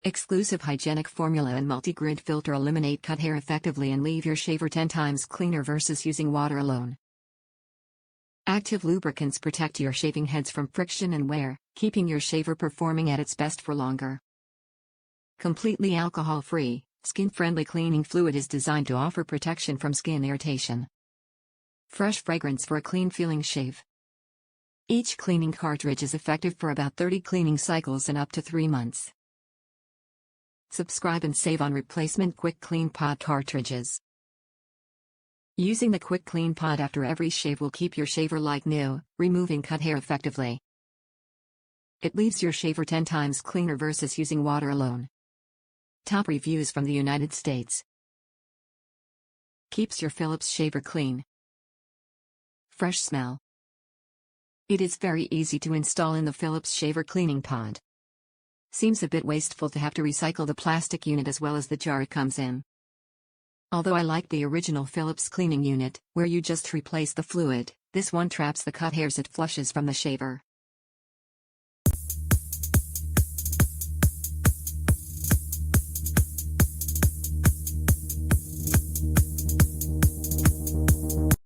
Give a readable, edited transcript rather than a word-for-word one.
Exclusive hygienic formula and multi-grid filter eliminate cut hair effectively and leave your shaver 10 times cleaner versus using water alone. Active lubricants protect your shaving heads from friction and wear, keeping your shaver performing at its best for longer. Completely alcohol-free, skin-friendly cleaning fluid is designed to offer protection from skin irritation. Fresh fragrance for a clean-feeling shave. Each cleaning cartridge is effective for about 30 cleaning cycles and up to 3 months. Subscribe and save on replacement Quick Clean Pod cartridges. Using the Quick Clean Pod after every shave will keep your shaver like new, removing cut hair effectively. It leaves your shaver 10 times cleaner versus using water alone. Top reviews from the United States. Keeps your Philips shaver clean. Fresh smell. It is very easy to install in the Philips shaver cleaning pod. Seems a bit wasteful to have to recycle the plastic unit as well as the jar it comes in. Although I like the original Philips cleaning unit, where you just replace the fluid, this one traps the cut hairs it flushes from the shaver.